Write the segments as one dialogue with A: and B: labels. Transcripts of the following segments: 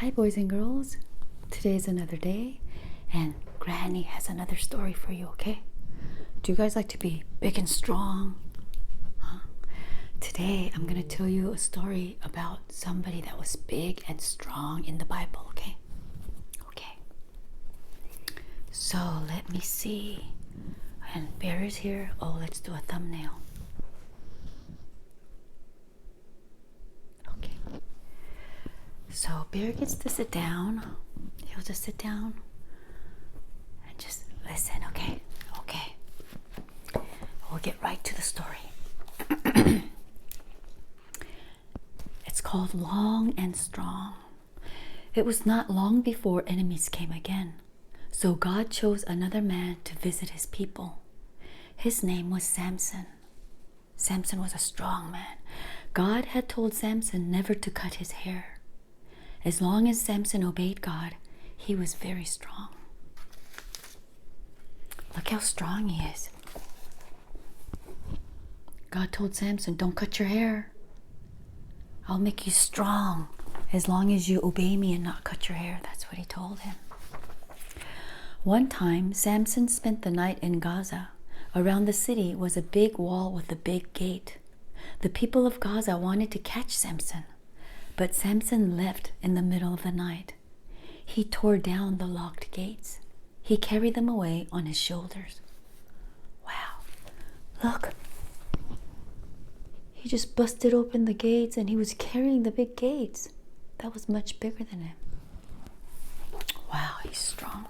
A: Hi boys and girls, today is another day and Granny has another story for you, okay? Do you guys like to be big and strong? Huh? Today I'm going to tell you a story about somebody that was big and strong in the Bible, okay? Okay. So let me see. And Bear is here. Oh, let's do a thumbnail. Okay. So Bear gets to sit down. He'll just sit down and just listen, okay? Okay. We'll get right to the story. It's called Long and Strong. It was not long before enemies came again. So God chose another man to visit his people. His name was Samson. Samson was a strong man. God had told Samson never to cut his hair. As long as Samson obeyed God, he was very strong. Look how strong he is. God told Samson, don't cut your hair. I'll make you strong as long as you obey me and not cut your hair. That's what he told him. One time, Samson spent the night in Gaza. Around the city was a big wall with a big gate. The people of Gaza wanted to catch Samson, but Samson left in the middle of the night. He tore down the locked gates. He carried them away on his shoulders. Wow, look. He just busted open the gates and he was carrying the big gates. That was much bigger than him. Wow, he's strong.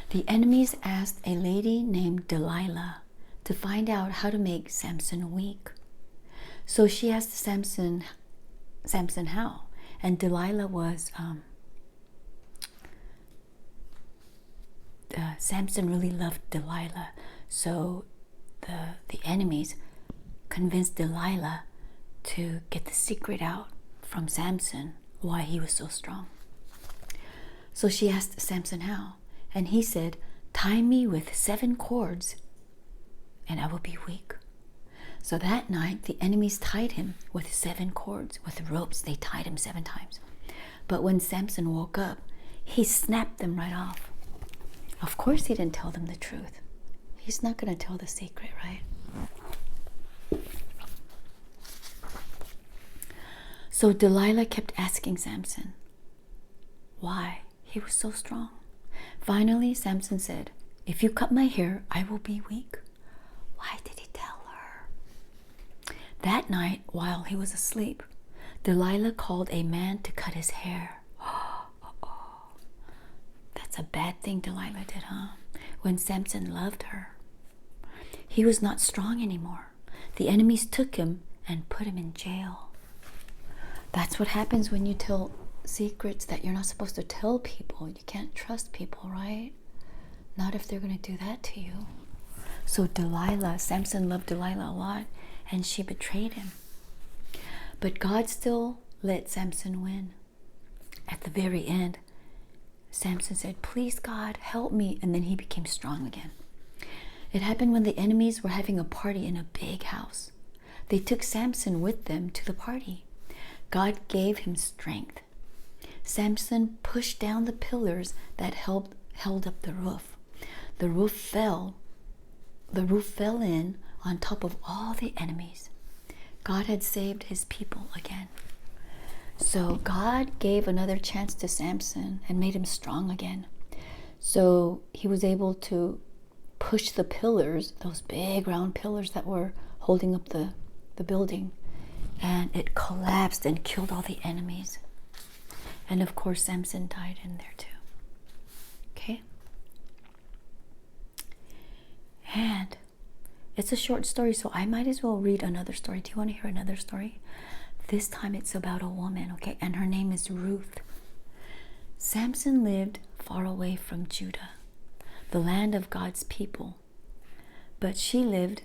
A: The enemies asked a lady named Delilah to find out how to make Samson weak. So she asked Samson how, and Delilah was Samson really loved Delilah, so the enemies convinced Delilah to get the secret out from Samson why he was so strong. So she asked Samson how, and he said, tie me with 7 cords and I will be weak. So that night the enemies tied him with 7 cords. With ropes they tied him 7 times. But when Samson woke up, he snapped them right off. Of course he didn't tell them the truth. He's not going to tell the secret, right? So Delilah kept asking Samson why he was so strong. Finally, Samson said, if you cut my hair, I will be weak. Why did he tell her? That night, while he was asleep, Delilah called a man to cut his hair. That's a bad thing Delilah did, huh? When Samson loved her. He was not strong anymore. The enemies took him and put him in jail. That's what happens when you tell secrets that you're not supposed to tell people. You can't trust people, right? Not if they're going to do that to you. So Samson loved Delilah a lot, and she betrayed him. But God still let Samson win. At the very end, Samson said, please God, help me. And then he became strong again. It happened when the enemies were having a party in a big house. They took Samson with them to the party. God gave him strength. Samson pushed down the pillars that held up the roof. The roof fell in on top of all the enemies. God had saved his people again. So God gave another chance to Samson and made him strong again. So he was able to push the pillars, those big round pillars that were holding up the building, and it collapsed and killed all the enemies. And of course, Samson died in there too. Okay? And it's a short story, so I might as well read another story. Do you want to hear another story? This time it's about a woman, okay? And her name is Ruth. Samson lived far away from Judah, the land of God's people. But she lived,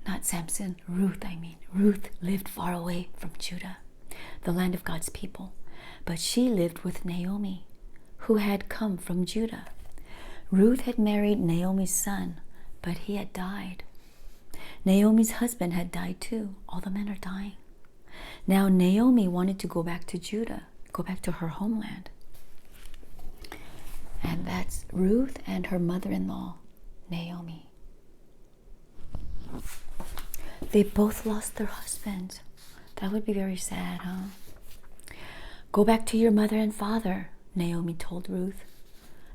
A: not Samson, Ruth, Ruth lived far away from Judah, the land of God's people. But she lived with Naomi, who had come from Judah. Ruth had married Naomi's son, but he had died. Naomi's husband had died too. All the men are dying. Now Naomi wanted to go back to Judah, go back to her homeland. And that's Ruth and her mother-in-law, Naomi. They both lost their husbands. That would be very sad, huh? Go back to your mother and father, Naomi told Ruth.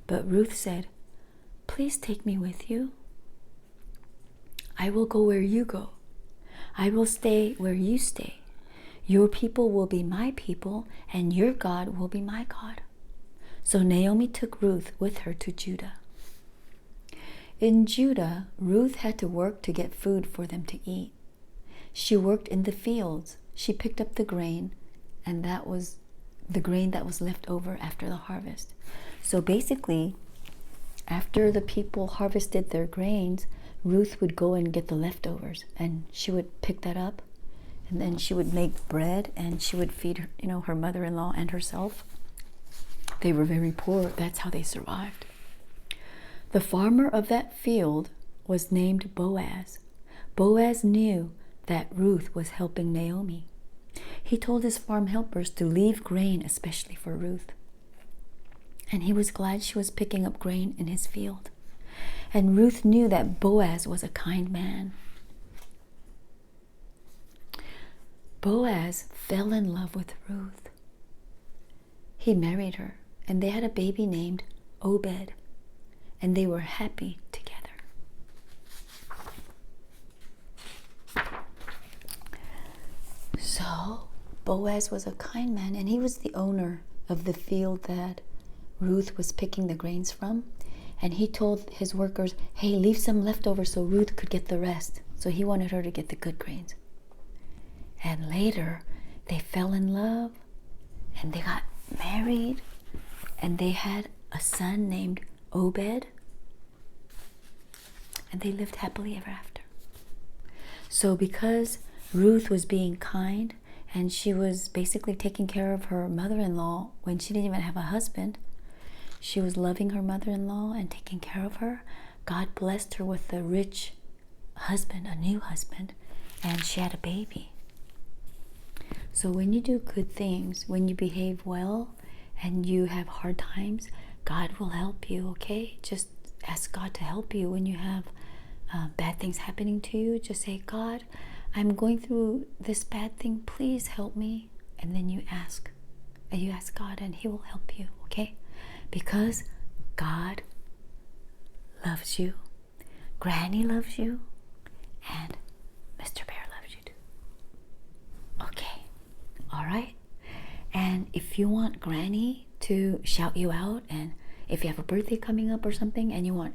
A: But Ruth said, please take me with you. I will go where you go. I will stay where you stay. Your people will be my people, and your God will be my God. So Naomi took Ruth with her to Judah. In Judah, Ruth had to work to get food for them to eat. She worked in the fields. She picked up the grain, and that was the grain that was left over after the harvest. So basically, after the people harvested their grains, Ruth would go and get the leftovers, and she would pick that up, and then she would make bread, and she would feed her, her mother-in-law and herself. They were very poor. That's how they survived. The farmer of that field was named Boaz. Boaz knew that Ruth was helping Naomi. He told his farm helpers to leave grain, especially for Ruth. And he was glad she was picking up grain in his field. And Ruth knew that Boaz was a kind man. Boaz fell in love with Ruth. He married her, and they had a baby named Obed, and they were happy together. So Boaz was a kind man, and he was the owner of the field that Ruth was picking the grains from. And he told his workers, hey, leave some leftover so Ruth could get the rest. So he wanted her to get the good grains. And later, they fell in love, and they got married, and they had a son named Obed, and they lived happily ever after. So because Ruth was being kind, and she was basically taking care of her mother-in-law when she didn't even have a husband, she was loving her mother-in-law and taking care of her. God blessed her with a rich husband, a new husband, and she had a baby. So when you do good things, when you behave well, and you have hard times, God will help you, okay? Just ask God to help you. When you have bad things happening to you, just say, God, I'm going through this bad thing. Please help me. And then you ask God, and He will help you, okay? Because God loves you, Granny loves you, and Mr. Bear loves you too. Okay, all right? And if you want Granny to shout you out, and if you have a birthday coming up or something, and you want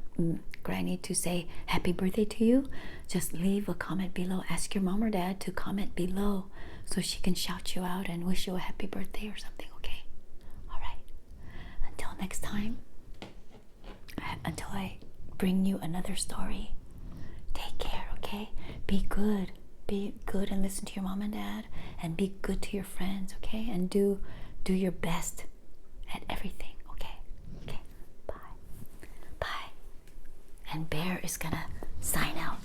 A: Granny to say happy birthday to you, just leave a comment below. Ask your mom or dad to comment below so she can shout you out and wish you a happy birthday or something, okay? All right. Until next time, until I bring you another story, take care, okay? Be good. Be good and listen to your mom and dad, and be good to your friends, okay? And do your best at everything, okay? Okay, bye. Bye. And Bear is gonna sign out.